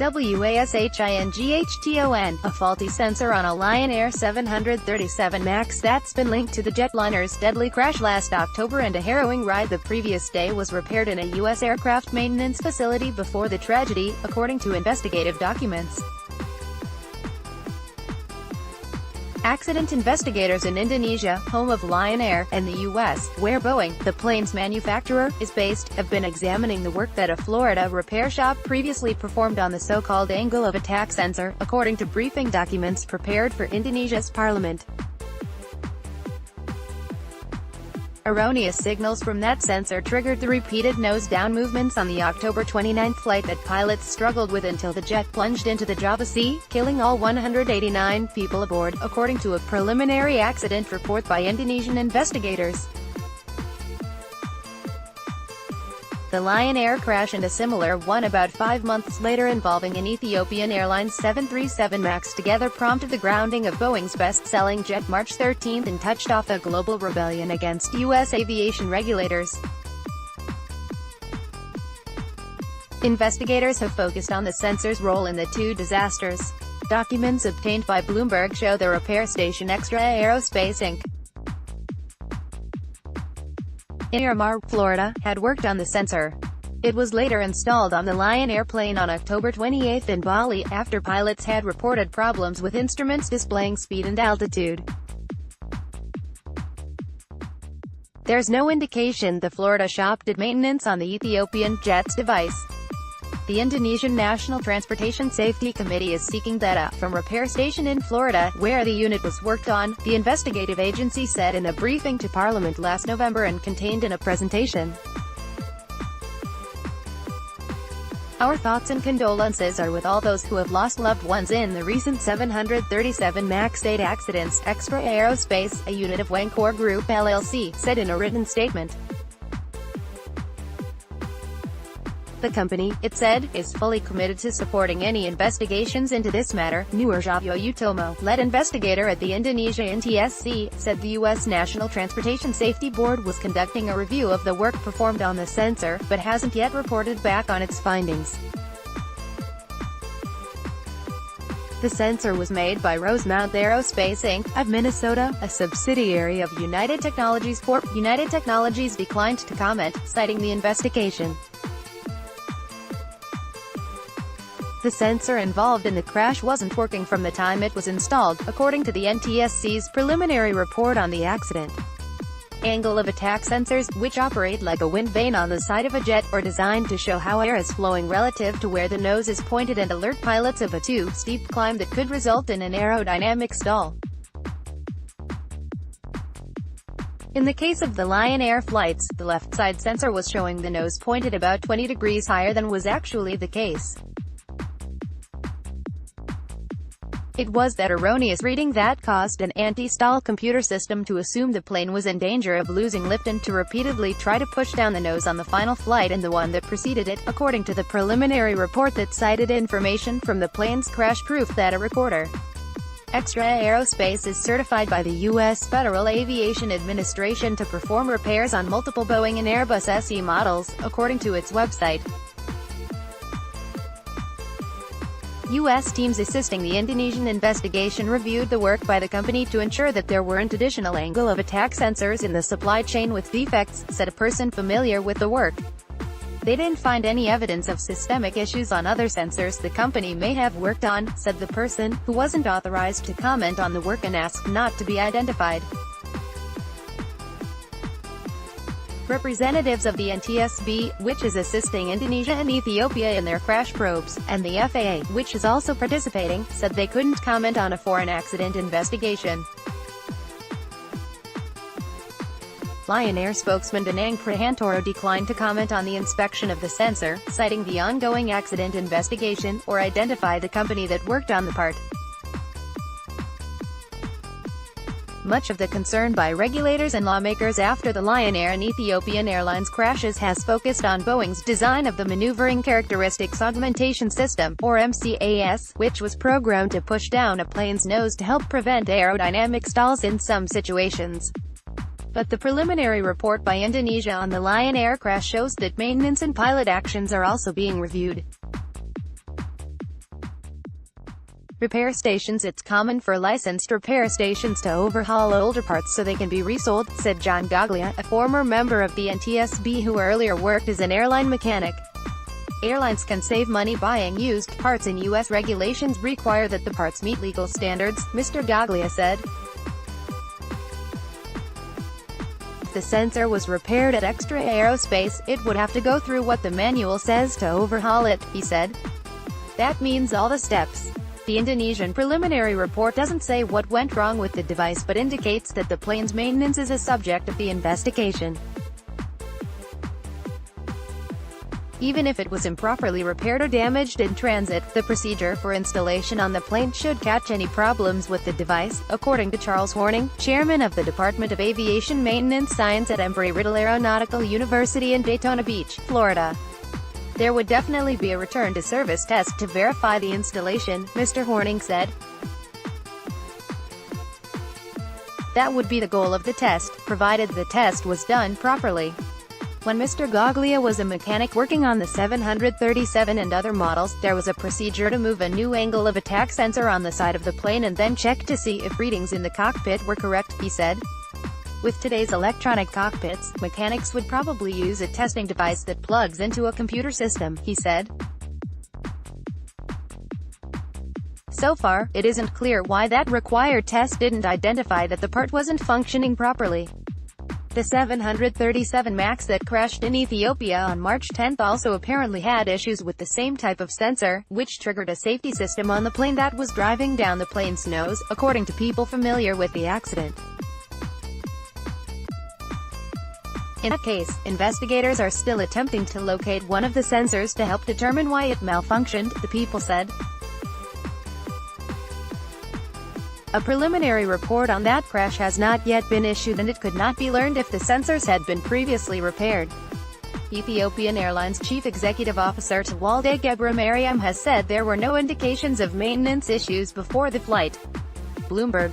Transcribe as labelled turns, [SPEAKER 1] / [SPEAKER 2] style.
[SPEAKER 1] WASHINGHTON, a faulty sensor on a Lion Air 737 MAX that's been linked to the jetliner's deadly crash last October and a harrowing ride the previous day was repaired in a U.S. aircraft maintenance facility before the tragedy, according to investigative documents. Accident investigators in Indonesia, home of Lion Air, and the U.S., where Boeing, the plane's manufacturer, is based, have been examining the work that a Florida repair shop previously performed on the so-called angle of attack sensor, according to briefing documents prepared for Indonesia's parliament. Erroneous signals from that sensor triggered the repeated nose-down movements on the October 29 flight that pilots struggled with until the jet plunged into the Java Sea, killing all 189 people aboard, according to a preliminary accident report by Indonesian investigators. The Lion Air crash and a similar one about 5 months later involving an Ethiopian Airlines 737 MAX together prompted the grounding of Boeing's best-selling jet March 13 and touched off a global rebellion against U.S. aviation regulators. Investigators have focused on the sensor's role in the two disasters. Documents obtained by Bloomberg show the repair station Extra Aerospace Inc. in Miramar, Florida, had worked on the sensor. It was later installed on the Lion airplane on October 28 in Bali, after pilots had reported problems with instruments displaying speed and altitude. There's no indication the Florida shop did maintenance on the Ethiopian jet's device. The Indonesian National Transportation Safety Committee is seeking data from repair station in Florida, where the unit was worked on, the investigative agency said in a briefing to Parliament last November and contained in a presentation. Our thoughts and condolences are with all those who have lost loved ones in the recent 737 MAX 8 accidents, Extra Aerospace, a unit of Wencor Group LLC, said in a written statement. The company, it said, is fully committed to supporting any investigations into this matter. Nuarjavyo Utomo, lead investigator at the Indonesia NTSC, said the U.S. National Transportation Safety Board was conducting a review of the work performed on the sensor, but hasn't yet reported back on its findings. The sensor was made by Rosemount Aerospace Inc. of Minnesota, a subsidiary of United Technologies Corp. United Technologies declined to comment, citing the investigation. The sensor involved in the crash wasn't working from the time it was installed, according to the NTSC's preliminary report on the accident. Angle of attack sensors, which operate like a wind vane on the side of a jet, are designed to show how air is flowing relative to where the nose is pointed and alert pilots of a too steep climb that could result in an aerodynamic stall. In the case of the Lion Air flights, the left side sensor was showing the nose pointed about 20 degrees higher than was actually the case. It was that erroneous reading that caused an anti-stall computer system to assume the plane was in danger of losing lift and to repeatedly try to push down the nose on the final flight and the one that preceded it, according to the preliminary report that cited information from the plane's crash proof data recorder. Extra Aerospace is certified by the U.S. Federal Aviation Administration to perform repairs on multiple Boeing and Airbus SE models, according to its website. U.S. teams assisting the Indonesian investigation reviewed the work by the company to ensure that there weren't additional angle of attack sensors in the supply chain with defects, said a person familiar with the work. They didn't find any evidence of systemic issues on other sensors the company may have worked on, said the person, who wasn't authorized to comment on the work and asked not to be identified. Representatives of the NTSB, which is assisting Indonesia and Ethiopia in their crash probes, and the FAA, which is also participating, said they couldn't comment on a foreign accident investigation. Lion Air spokesman Danang Prahantoro declined to comment on the inspection of the sensor, citing the ongoing accident investigation, or identify the company that worked on the part. Much of the concern by regulators and lawmakers after the Lion Air and Ethiopian Airlines crashes has focused on Boeing's design of the Maneuvering Characteristics Augmentation System, or MCAS, which was programmed to push down a plane's nose to help prevent aerodynamic stalls in some situations. But the preliminary report by Indonesia on the Lion Air crash shows that maintenance and pilot actions are also being reviewed. repair stations. It's common for licensed repair stations to overhaul older parts so they can be resold, said John Goglia, a former member of the NTSB who earlier worked as an airline mechanic. Airlines can save money buying used parts, and U.S. regulations require that the parts meet legal standards, Mr. Goglia said. If the sensor was repaired at Extra Aerospace, it would have to go through what the manual says to overhaul it, he said. That means all the steps. The Indonesian preliminary report doesn't say what went wrong with the device but indicates that the plane's maintenance is a subject of the investigation. Even if it was improperly repaired or damaged in transit, the procedure for installation on the plane should catch any problems with the device, according to Charles Horning, chairman of the Department of Aviation Maintenance Science at Embry-Riddle Aeronautical University in Daytona Beach, Florida. There would definitely be a return to service test to verify the installation, Mr. Horning said. That would be the goal of the test, provided the test was done properly. When Mr. Goglia was a mechanic working on the 737 and other models, there was a procedure to move a new angle of attack sensor on the side of the plane and then check to see if readings in the cockpit were correct, he said. With today's electronic cockpits, mechanics would probably use a testing device that plugs into a computer system, he said. So far, it isn't clear why that required test didn't identify that the part wasn't functioning properly. The 737 MAX that crashed in Ethiopia on March 10 also apparently had issues with the same type of sensor, which triggered a safety system on the plane that was driving down the plane's nose, according to people familiar with the accident. In that case, investigators are still attempting to locate one of the sensors to help determine why it malfunctioned, the people said. A preliminary report on that crash has not yet been issued and it could not be learned if the sensors had been previously repaired. Ethiopian Airlines Chief Executive Officer Tewolde Gebremariam has said there were no indications of maintenance issues before the flight. Bloomberg.